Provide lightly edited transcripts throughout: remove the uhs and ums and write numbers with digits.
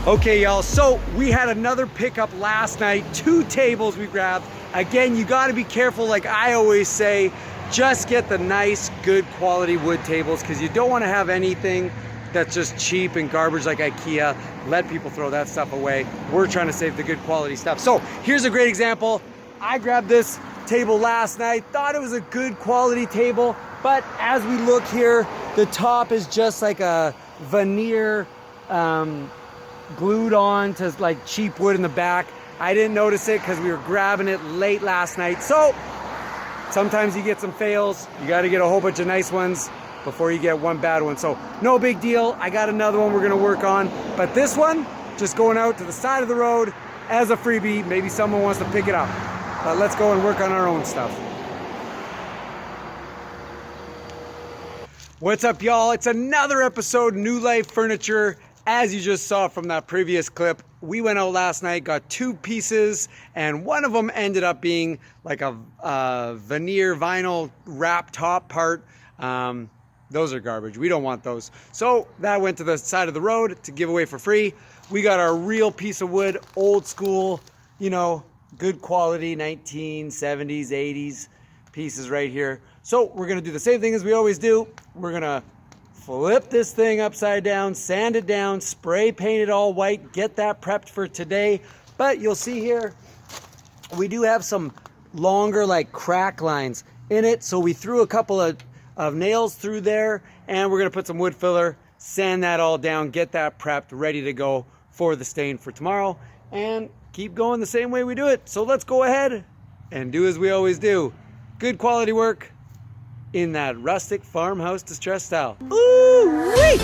Okay, y'all, so we had another pickup last night, 2 tables we grabbed. Again, you gotta be careful, like I always say, just get the nice, good quality wood tables because you don't wanna have anything that's just cheap and garbage like IKEA. Let people throw that stuff away. We're trying to save the good quality stuff. So here's a great example. I grabbed this table last night, thought it was a good quality table, but as we look here, the top is just like a veneer, glued on to like cheap wood in the back. I didn't notice it because we were grabbing it late last night. So sometimes you get some fails. You got to get a whole bunch of nice ones before you get one bad one. So no big deal. I got another one we're going to work on. But this one, just going out to the side of the road as a freebie. Maybe someone wants to pick it up. But let's go and work on our own stuff. What's up, y'all? It's another episode, New Life Furniture. As you just saw from that previous clip, we went out last night, got 2 pieces, and one of them ended up being like a veneer vinyl wrap top part. Those are garbage. We don't want those. So that went to the side of the road to give away for free. We got our real piece of wood, old school, you know, good quality 1970s, 80s pieces right here. So we're gonna do the same thing as we always do. We're gonna flip this thing upside down, sand it down, spray paint it all white, get that prepped for today. But you'll see here, we do have some longer like crack lines in it. So we threw a couple of nails through there and we're gonna put some wood filler, sand that all down, get that prepped, ready to go for the stain for tomorrow and keep going the same way we do it. So let's go ahead and do as we always do. Good quality work in that rustic farmhouse distress style. Ooh-wee!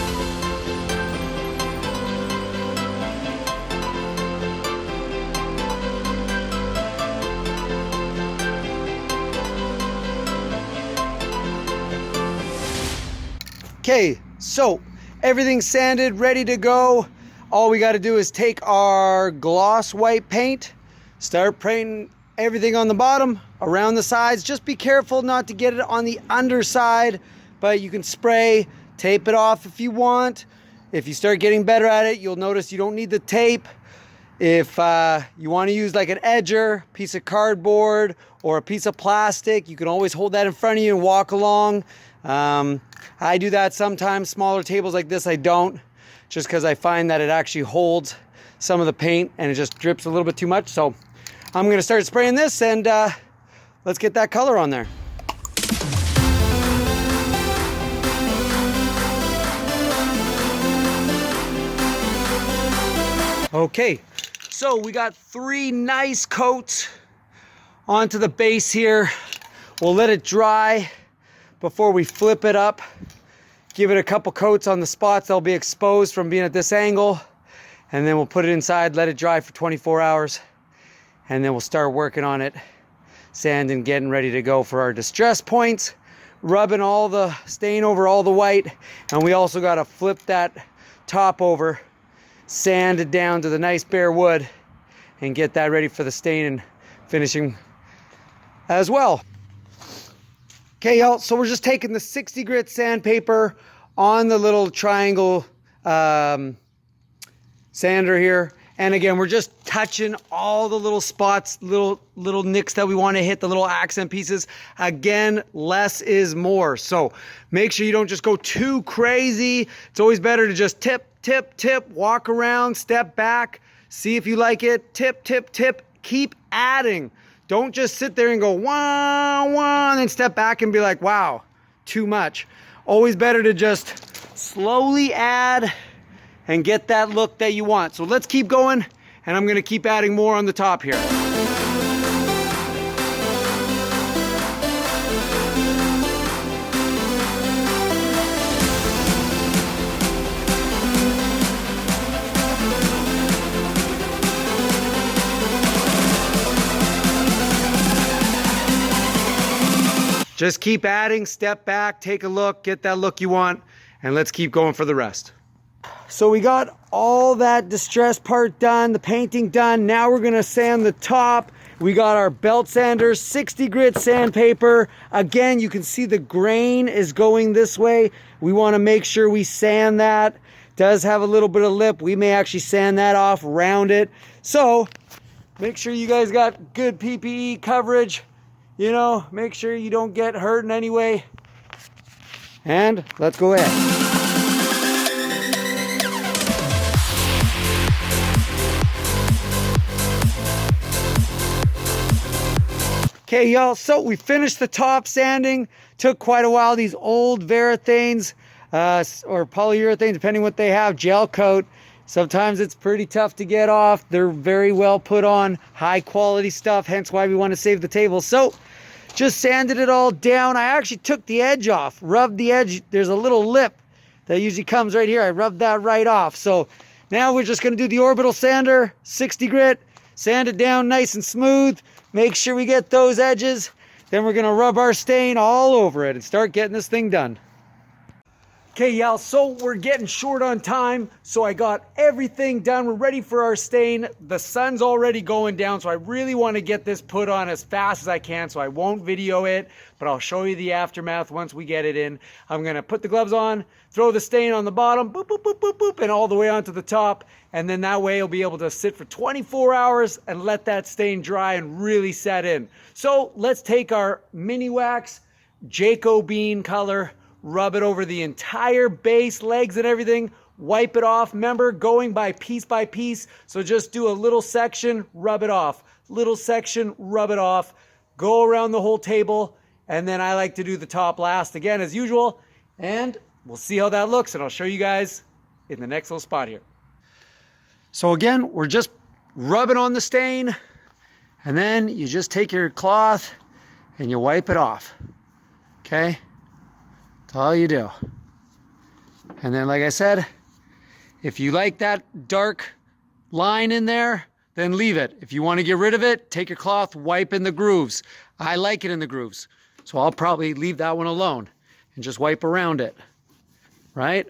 Okay, so everything's sanded, ready to go. All we got to do is take our gloss white paint, start painting everything on the bottom, around the sides. Just be careful not to get it on the underside, but you can spray, tape it off if you want. If you start getting better at it, you'll notice you don't need the tape. If you want to use like an edger, piece of cardboard, or a piece of plastic, you can always hold that in front of you and walk along. I do that sometimes. Smaller tables like this, I don't, just because I find that it actually holds some of the paint and it just drips a little bit too much. So I'm gonna start spraying this and let's get that color on there. Okay, so we got 3 nice coats onto the base here. We'll let it dry before we flip it up. Give it a couple coats on the spots that'll be exposed from being at this angle. And then we'll put it inside, let it dry for 24 hours. And then we'll start working on it, sanding, getting ready to go for our distress points, rubbing all the stain over all the white. And we also got to flip that top over, sand it down to the nice bare wood and get that ready for the stain and finishing as well. Okay, y'all, so we're just taking the 60 grit sandpaper on the little triangle sander here. And again, we're just touching all the little spots, little nicks that we want to hit, the little accent pieces. Again, less is more. So make sure you don't just go too crazy. It's always better to just tip, tip, tip, walk around, step back, see if you like it, tip, tip, tip, keep adding. Don't just sit there and go wah, wah, and then step back and be like, wow, too much. Always better to just slowly add and get that look that you want. So let's keep going, and I'm gonna keep adding more on the top here. Just keep adding, step back, take a look, get that look you want, and let's keep going for the rest. So we got all that distress part done, the painting done. Now we're gonna sand the top. We got our belt sanders, 60 grit sandpaper. Again, you can see the grain is going this way. We wanna make sure we sand that does have a little bit of lip. We may actually sand that off, round it. So make sure you guys got good PPE coverage. You know, make sure you don't get hurt in any way. And let's go ahead. Okay, y'all, so we finished the top sanding. Took quite a while. These old Varathanes or polyurethanes, depending what they have, gel coat. Sometimes it's pretty tough to get off. They're very well put on, high quality stuff, hence why we want to save the table. So just sanded it all down. I actually took the edge off, rubbed the edge. There's a little lip that usually comes right here. I rubbed that right off. So now we're just going to do the orbital sander, 60 grit, sand it down nice and smooth. Make sure we get those edges. Then we're gonna rub our stain all over it and start getting this thing done. Okay, y'all, so we're getting short on time. So I got everything done. We're ready for our stain. The sun's already going down, so I really want to get this put on as fast as I can. So I won't video it, but I'll show you the aftermath once we get it in. I'm gonna put the gloves on, throw the stain on the bottom, boop, boop, boop, boop, boop, and all the way onto the top. And then that way it'll be able to sit for 24 hours and let that stain dry and really set in. So let's take our mini wax, Jaco bean color, rub it over the entire base, legs and everything, wipe it off. Remember, going by piece, so just do a little section, rub it off. Little section, rub it off. Go around the whole table, and then I like to do the top last again as usual, and we'll see how that looks, and I'll show you guys in the next little spot here. So again, we're just rubbing on the stain, and then you just take your cloth and you wipe it off, okay? That's all you do. And then, like I said, if you like that dark line in there, then leave it. If you want to get rid of it, take your cloth, wipe in the grooves. I like it in the grooves, so I'll probably leave that one alone and just wipe around it, right?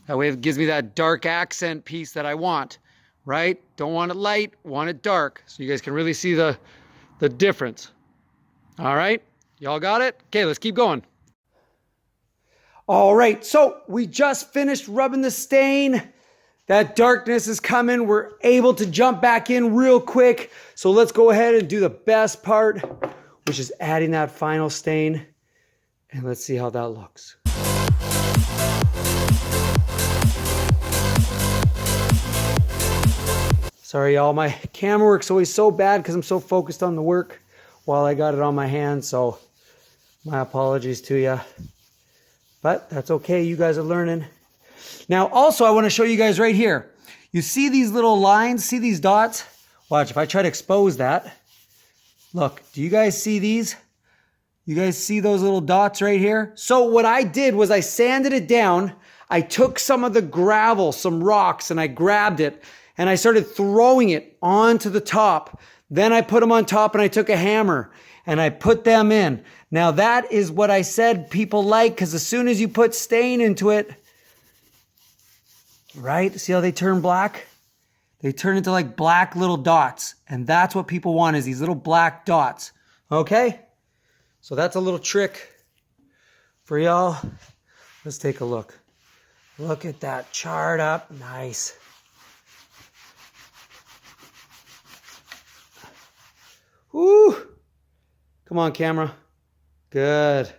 That way it gives me that dark accent piece that I want, right? Don't want it light, want it dark, so you guys can really see the difference. All right, y'all got it? Okay, let's keep going. All right, so we just finished rubbing the stain. That darkness is coming. We're able to jump back in real quick. So let's go ahead and do the best part, which is adding that final stain. And let's see how that looks. Sorry, y'all, my camera work's always so bad because I'm so focused on the work while I got it on my hand, so my apologies to you. But that's okay, you guys are learning. Now, also, I want to show you guys right here. You see these little lines, see these dots? Watch, if I try to expose that. Look, do you guys see these? You guys see those little dots right here? So what I did was I sanded it down. I took some of the gravel, some rocks, and I grabbed it. And I started throwing it onto the top. Then I put them on top and I took a hammer and I put them in. Now that is what I said people like, because as soon as you put stain into it, right? See how they turn black? They turn into like black little dots. And that's what people want, is these little black dots. Okay? So that's a little trick for y'all. Let's take a look. Look at that, charred up, nice. Woo! Come on, camera. Good.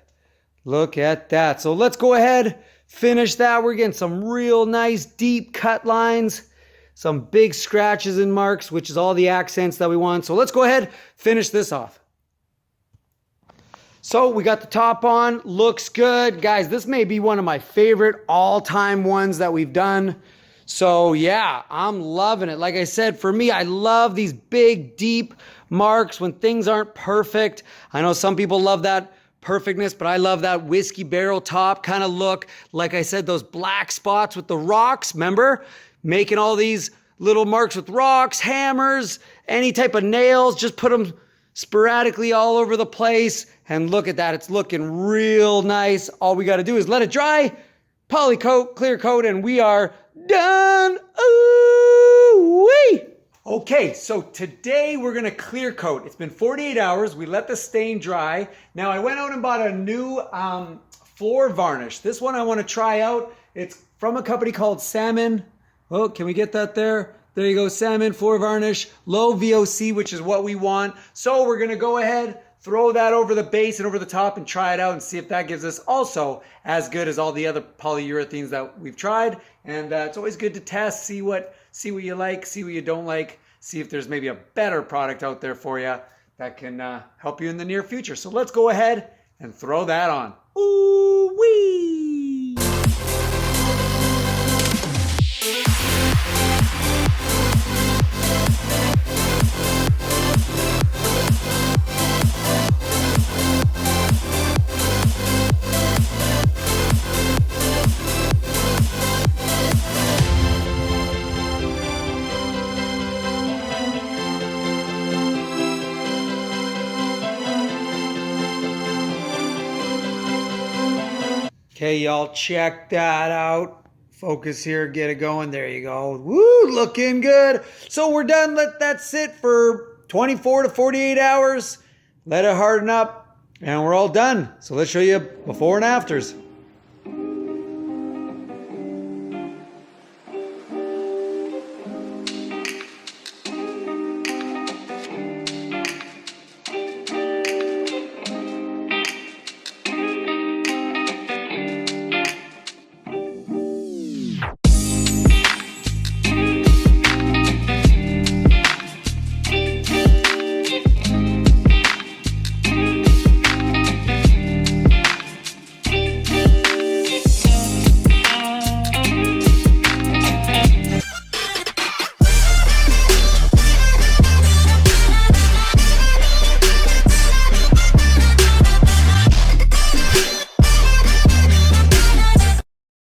Look at that. So let's go ahead, finish that. We're getting some real nice deep cut lines, some big scratches and marks, which is all the accents that we want. So let's go ahead, finish this off. So we got the top on, looks good. Guys, this may be one of my favorite all-time ones that we've done. So yeah, I'm loving it. Like I said, for me, I love these big, deep marks when things aren't perfect. I know some people love that perfectness, but I love that whiskey barrel top kind of look. Like I said, those black spots with the rocks, remember? Making all these little marks with rocks, hammers, any type of nails, just put them sporadically all over the place. And look at that, it's looking real nice. All we gotta do is let it dry, poly coat, clear coat, and we are done. Ooh-wee! Okay, so today we're gonna clear coat. It's been 48 hours. We let the stain dry. Now I went out and bought a new floor varnish. This one I wanna try out It's from a company called Salmon. Oh, can we get that there? There you go, Salmon floor varnish, low VOC, which is what we want. So we're gonna go ahead, throw that over the base and over the top and try it out and see if that gives us also as good as all the other polyurethanes that we've tried. And it's always good to test, see what you like, see what you don't like, see if there's maybe a better product out there for you that can help you in the near future. So let's go ahead and throw that on. Ooh wee! Okay, y'all, check that out. Focus here, get it going. There you go. Woo, looking good. So we're done. Let that sit for 24 to 48 hours. Let it harden up, and we're all done. So let's show you before and afters.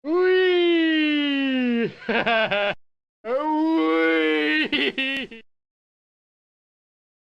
Wee!